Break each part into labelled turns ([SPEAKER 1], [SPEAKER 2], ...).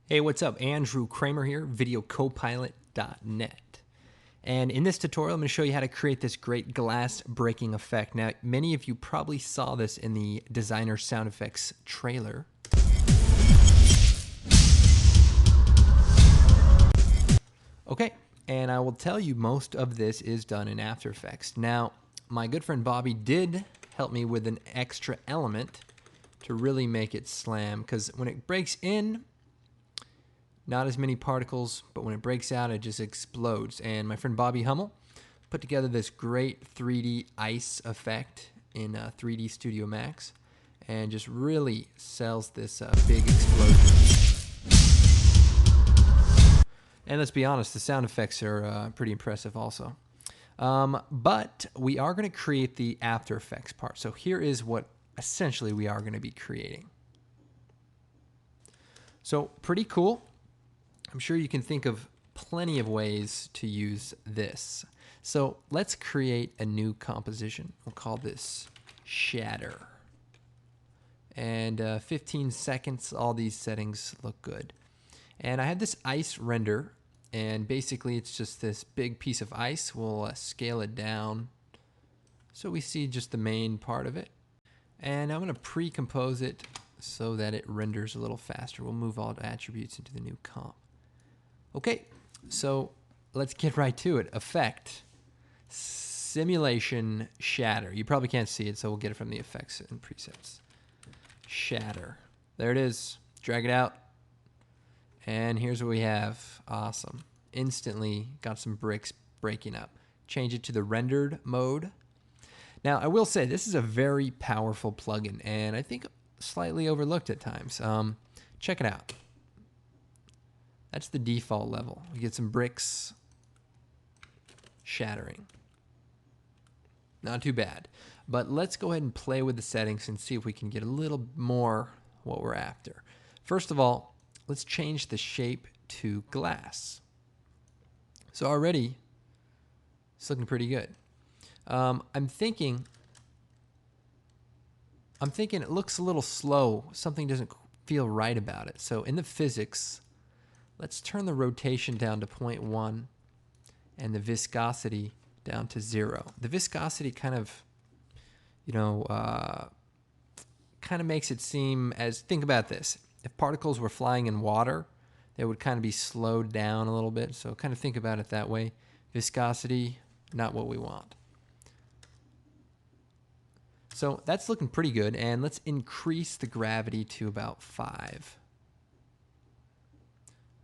[SPEAKER 1] Hey, what's up? Andrew Kramer here, videocopilot.net. And in this tutorial, I'm going to show you how to create this great glass breaking effect. Now, many of you probably saw this in the designer sound effects trailer. Okay, and I will tell you most of this is done in After Effects. Now, my good friend Bobby did help me with an extra element to really make it slam, because when it breaks in, not as many particles, but when it breaks out, it just explodes. And my friend Bobby Hummel put together this great 3D ice effect in 3D Studio Max and just really sells this big explosion. And let's be honest, the sound effects are pretty impressive also. But we are going to create the After Effects part. So here is what essentially we are going to be creating. So pretty cool. I'm sure you can think of plenty of ways to use this. So let's create a new composition. We'll call this Shatter. And 15 seconds, all these settings look good. And I have this ice render, and basically it's just this big piece of ice. We'll scale it down so we see just the main part of it. And I'm going to pre-compose it so that it renders a little faster. We'll move all the attributes into the new comp. Okay, so let's get right to it. Effect, simulation, shatter. You probably can't see it, so we'll get it from the effects and presets. Shatter. There it is. Drag it out. And here's what we have. Awesome. Instantly got some bricks breaking up. Change it to the rendered mode. Now, I will say this is a very powerful plugin, and I think slightly overlooked at times. Check it out. That's the default level. We get some bricks, shattering. Not too bad. But let's go ahead and play with the settings and see if we can get a little more what we're after. First of all, let's change the shape to glass. So already, it's looking pretty good. I'm thinking it looks a little slow. Something doesn't feel right about it. So in the physics, let's turn the rotation down to 0.1 and the viscosity down to 0. The viscosity kind of, makes it seem as, think about this. If particles were flying in water, they would kind of be slowed down a little bit. So kind of think about it that way. Viscosity, not what we want. So that's looking pretty good. And let's increase the gravity to about 5.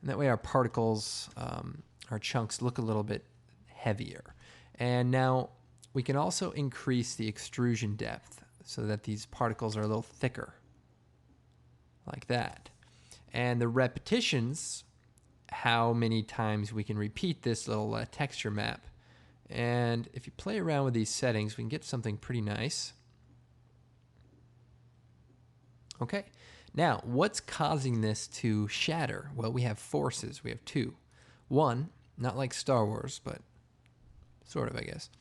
[SPEAKER 1] And that way our particles, our chunks look a little bit heavier. And now we can also increase the extrusion depth so that these particles are a little thicker, like that. And the repetitions, how many times we can repeat this little texture map. And if you play around with these settings, we can get something pretty nice. Okay. Now, what's causing this to shatter? Well, we have forces. We have two. One, not like Star Wars, but sort of, I guess.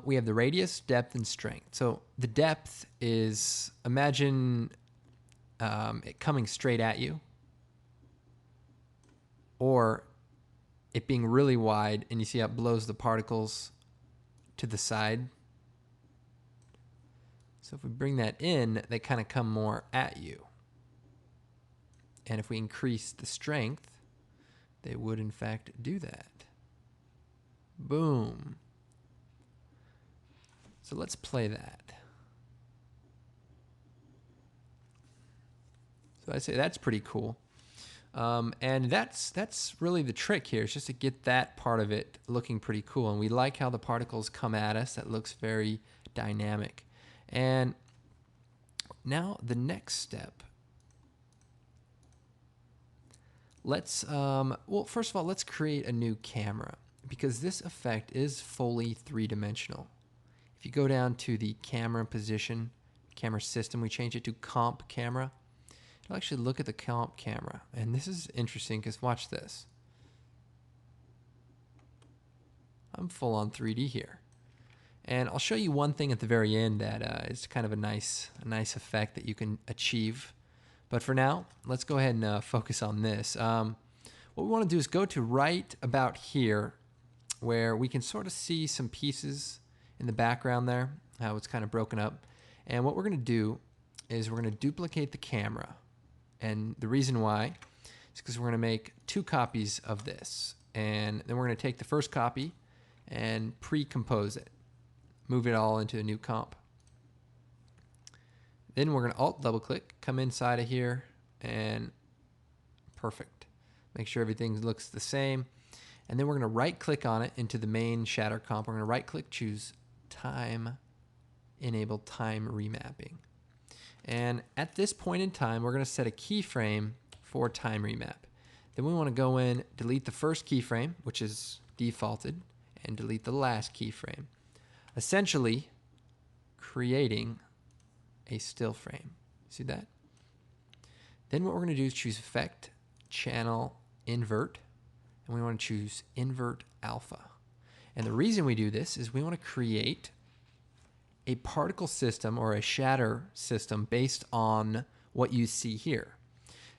[SPEAKER 1] We have the radius, depth, and strength. So the depth is, imagine it coming straight at you, or it being really wide, and you see how it blows the particles to the side. So if we bring that in, they kind of come more at you. And if we increase the strength, they would in fact do that. Boom. So let's play that. So I say that's pretty cool. And that's really the trick here, is just to get that part of it looking pretty cool. And we like how the particles come at us. That looks very dynamic. And now the next step. Let's, well, first of all, let's create a new camera, because this effect is fully three-dimensional. If you go down to the camera position, camera system, we change it to comp camera. It'll actually look at the comp camera. And this is interesting because watch this. I'm full on 3D here. And I'll show you one thing at the very end that is kind of a nice effect that you can achieve But for now, let's go ahead and focus on this. What we want to do is go to right about here where we can sort of see some pieces in the background there, how it's kind of broken up. And what we're going to do is we're going to duplicate the camera. And the reason why is because we're going to make 2 copies of this. And then we're going to take the first copy and pre-compose it. Move it all into a new comp. Then we're going to Alt double click, come inside of here, and perfect. Make sure everything looks the same. And then we're going to right click on it into the main shatter comp. We're going to right click, choose time, enable time remapping. And at this point in time, we're going to set a keyframe for time remap. Then we want to go in, delete the first keyframe, which is defaulted, and delete the last keyframe. Essentially creating a still frame. See that? Then what we're going to do is choose Effect, Channel, Invert, and we want to choose Invert Alpha. And the reason we do this is we want to create a particle system or a shatter system based on what you see here.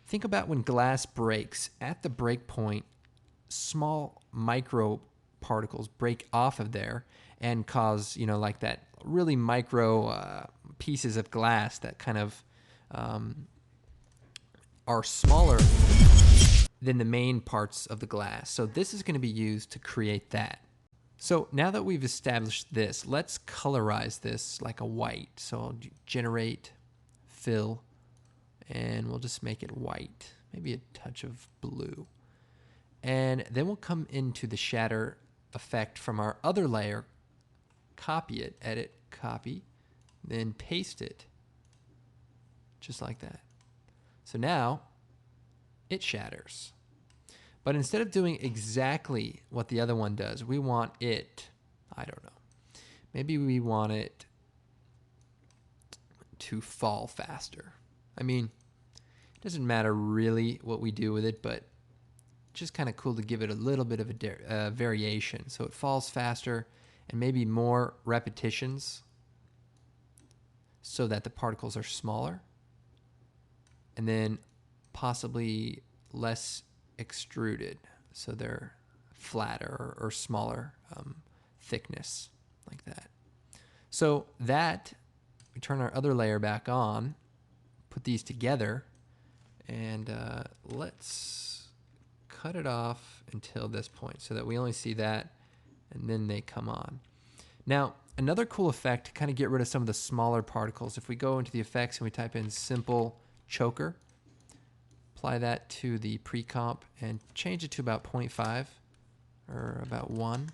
[SPEAKER 1] Think about when glass breaks. At the break point, small micro particles break off of there and cause, like that really micro pieces of glass that kind of are smaller than the main parts of the glass. So this is going to be used to create that. So now that we've established this, let's colorize this like a white. So I'll generate, fill, and we'll just make it white. Maybe a touch of blue. And then we'll come into the shatter effect from our other layer, copy it, edit, copy, then paste it, just like that. So now it shatters. But instead of doing exactly what the other one does, we want it, I don't know, maybe we want it to fall faster. I mean, it doesn't matter really what we do with it, but it's just kind of cool to give it a little bit of a variation. So it falls faster and maybe more repetitions so that the particles are smaller, and then possibly less extruded, so they're flatter or smaller thickness, like that. So that, we turn our other layer back on, put these together, and let's cut it off until this point so that we only see that, and then they come on. Now, another cool effect to kind of get rid of some of the smaller particles, if we go into the effects and we type in simple choker, apply that to the pre-comp and change it to about 0.5 or about 1. And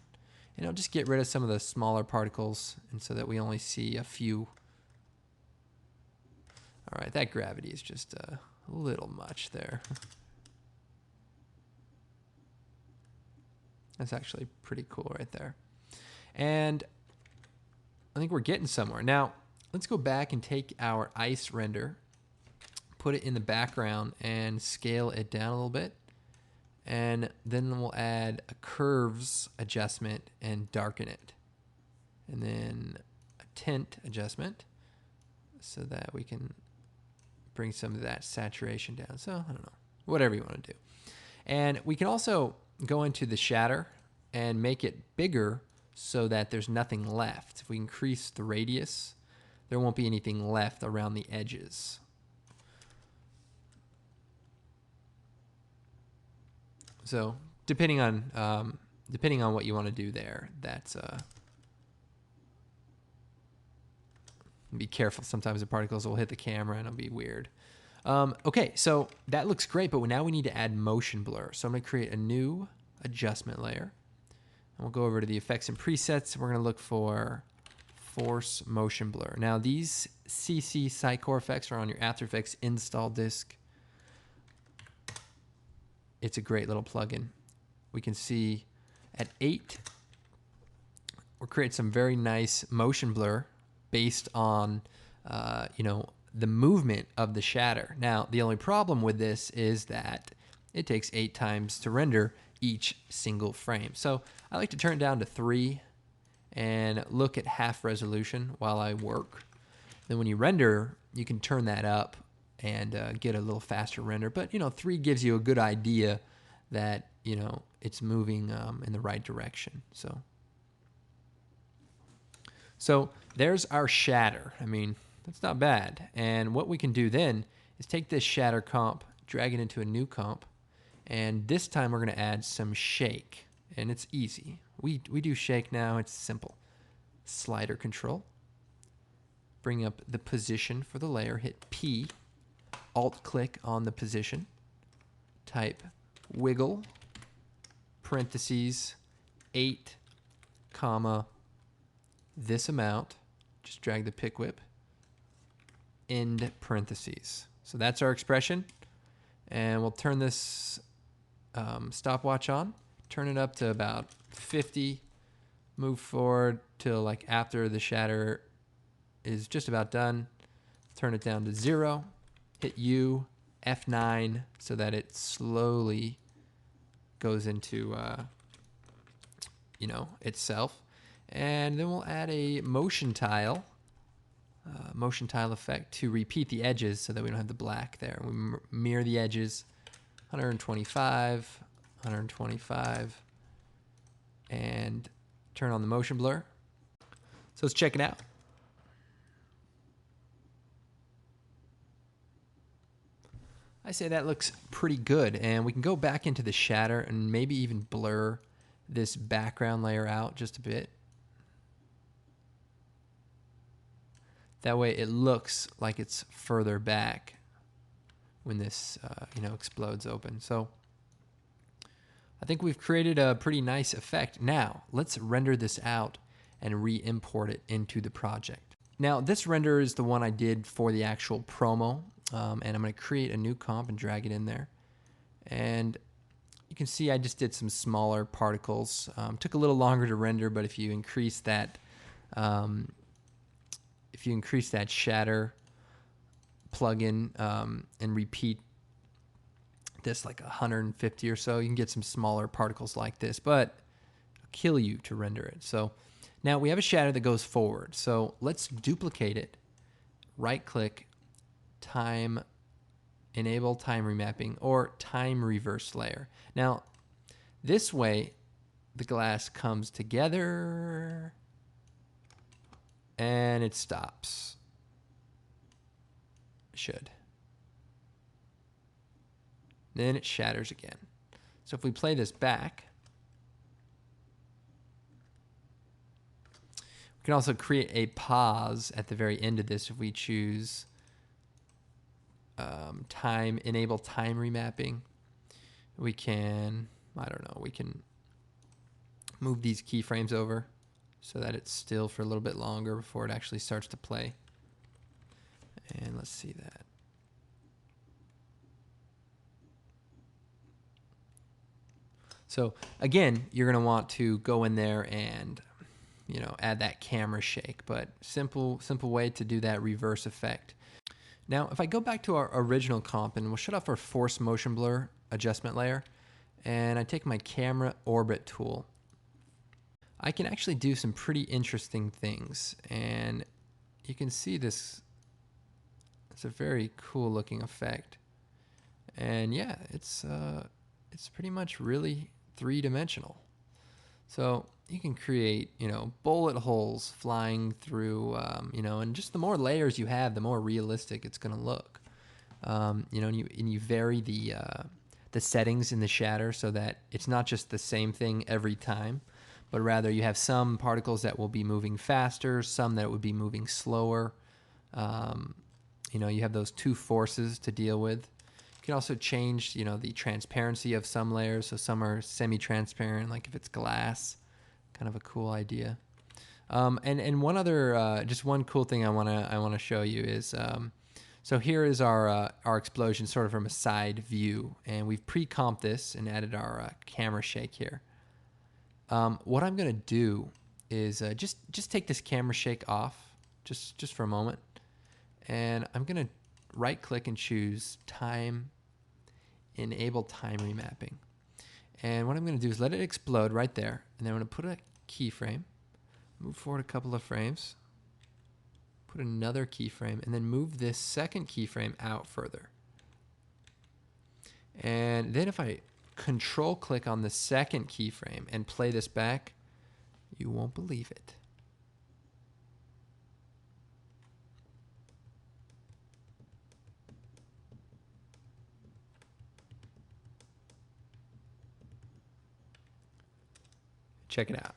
[SPEAKER 1] it'll just get rid of some of the smaller particles, and so that we only see a few. All right, that gravity is just a little much there. That's actually pretty cool right there. And I think we're getting somewhere. Now, let's go back and take our ice render, put it in the background, and scale it down a little bit. And then we'll add a curves adjustment and darken it. And then a tint adjustment so that we can bring some of that saturation down. So, I don't know, whatever you want to do. And we can also go into the shatter and make it bigger so that there's nothing left. If we increase the radius, there won't be anything left around the edges. So depending on what you want to do there, that's be careful. Sometimes the particles will hit the camera and it'll be weird. Okay, so that looks great, but now we need to add motion blur. So I'm going to create a new adjustment layer. And we'll go over to the effects and presets. We're going to look for force motion blur. Now these CC Sitecore effects are on your After Effects install disk. It's a great little plugin. We can see at 8, we're creating some very nice motion blur based on, the movement of the shatter. Now, the only problem with this is that it takes 8 times to render each single frame. So I like to turn it down to 3 and look at half resolution while I work. Then when you render, you can turn that up and get a little faster render. But 3 gives you a good idea that it's moving in the right direction. So there's our shatter. I mean, that's not bad. And what we can do then is take this shatter comp, drag it into a new comp, and this time we're going to add some shake. And it's easy. We do shake now. It's simple. Slider control. Bring up the position for the layer. Hit P. Alt-click on the position. Type wiggle, parentheses, 8, comma, this amount. Just drag the pick whip. End parentheses. So that's our expression. And we'll turn this stopwatch on. Turn it up to about 50. Move forward till like after the shatter is just about done. Turn it down to 0. Hit U, F9, so that it slowly goes into itself. And then we'll add a motion tile effect to repeat the edges so that we don't have the black there. We mirror the edges, 125, 125, and turn on the motion blur. So let's check it out. I say that looks pretty good, and we can go back into the shatter and maybe even blur this background layer out just a bit. That way it looks like it's further back when this explodes open. So I think we've created a pretty nice effect. Now let's render this out and re-import it into the project. Now this render is the one I did for the actual promo, and I'm going to create a new comp and drag it in there. And you can see I just did some smaller particles. Took a little longer to render, but if you increase that shatter plugin and repeat this like 150 or so, you can get some smaller particles like this, but it'll kill you to render it. So now we have a shatter that goes forward. So let's duplicate it. Right click, enable time remapping or time reverse layer. Now this way the glass comes together and it stops. Should. Then it shatters again. So if we play this back, we can also create a pause at the very end of this if we choose enable time remapping. We can, we can move these keyframes over so that it's still for a little bit longer before it actually starts to play. And let's see that. So again, you're going to want to go in there and add that camera shake, but simple way to do that reverse effect. Now, if I go back to our original comp and we'll shut off our force motion blur adjustment layer, and I take my camera orbit tool, I can actually do some pretty interesting things. And you can see this, it's a very cool looking effect. And yeah, it's pretty much really three-dimensional. So you can create, bullet holes flying through, and just the more layers you have, the more realistic it's going to look. And you vary the settings in the shatter so that it's not just the same thing every time, but rather you have some particles that will be moving faster, some that would be moving slower. You have those two forces to deal with. You can also change, the transparency of some layers. So some are semi-transparent, like if it's glass. Kind of a cool idea. And one other, just one cool thing I wanna show you is, so here is our explosion sort of from a side view, and we've pre-comped this and added our camera shake here. What I'm gonna do is just take this camera shake off, just for a moment, and I'm gonna right-click and choose enable time remapping. And what I'm going to do is let it explode right there. And then I'm going to put a keyframe, move forward a couple of frames, put another keyframe, and then move this second keyframe out further. And then if I control click on the second keyframe and play this back, you won't believe it. Check it out.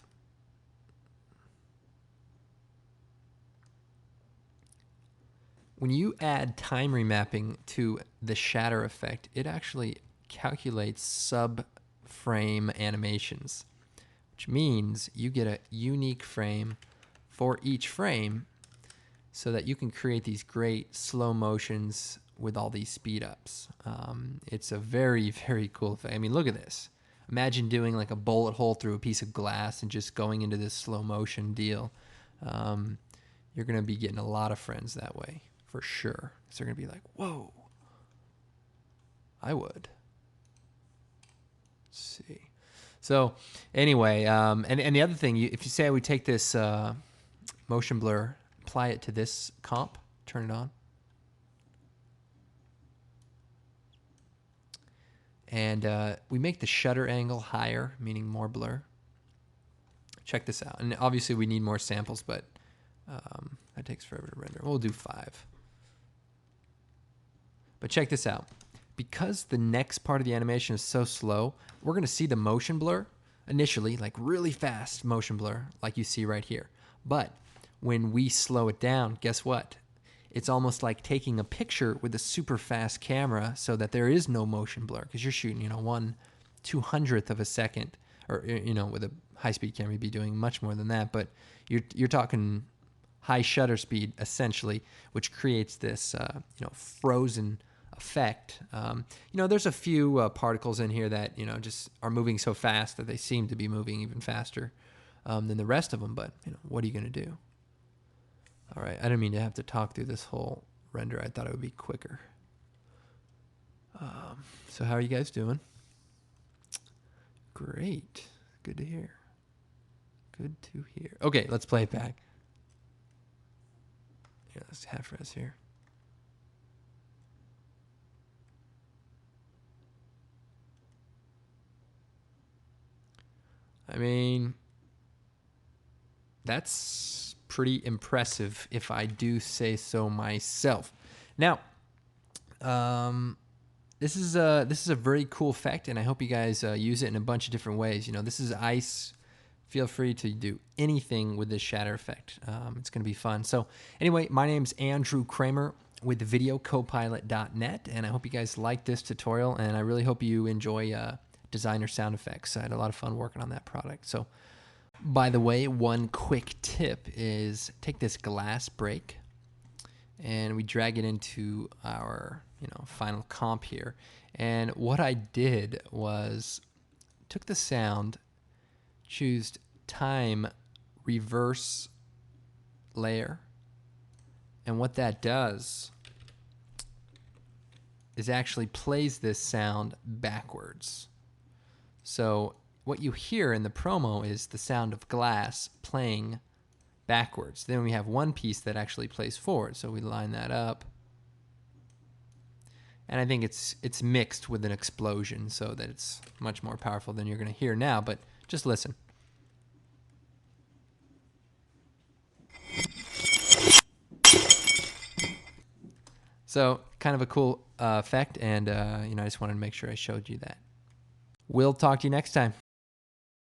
[SPEAKER 1] When you add time remapping to the shatter effect, it actually calculates sub-frame animations, which means you get a unique frame for each frame so that you can create these great slow motions with all these speed ups. It's a very, very cool effect. I mean, look at this. Imagine doing like a bullet hole through a piece of glass and just going into this slow motion deal. You're going to be getting a lot of friends that way, for sure. So they're going to be like, whoa, I would. Let's see. So anyway, and the other thing, if you say we take this motion blur, apply it to this comp, turn it on. And we make the shutter angle higher, meaning more blur. Check this out. And obviously we need more samples, but that takes forever to render. We'll do 5. But check this out. Because the next part of the animation is so slow, we're going to see the motion blur initially, like really fast motion blur, like you see right here. But when we slow it down, guess what? It's almost like taking a picture with a super fast camera so that there is no motion blur, because you're shooting, 1/200th of a second, or, with a high-speed camera, you'd be doing much more than that. But you're talking high shutter speed, essentially, which creates this, frozen effect. There's a few particles in here that, just are moving so fast that they seem to be moving even faster than the rest of them. But, what are you going to do? All right, I didn't mean to have to talk through this whole render. I thought it would be quicker. So how are you guys doing? Great. Good to hear. Good to hear. Okay, let's play it back. Yeah, let's half res here. I mean, that's pretty impressive, if I do say so myself. Now, this is a very cool effect, and I hope you guys use it in a bunch of different ways. This is ice. Feel free to do anything with this shatter effect. It's going to be fun. So anyway, my name's Andrew Kramer with videocopilot.net, and I hope you guys like this tutorial, and I really hope you enjoy designer sound effects. I had a lot of fun working on that product. So, by the way, one quick tip is take this glass break and we drag it into our final comp here. And what I did was took the sound, choose time reverse layer, and what that does is actually plays this sound backwards. So what you hear in the promo is the sound of glass playing backwards. Then we have one piece that actually plays forward. So we line that up. And I think it's mixed with an explosion so that it's much more powerful than you're going to hear now. But just listen. So kind of a cool effect. And, I just wanted to make sure I showed you that. We'll talk to you next time.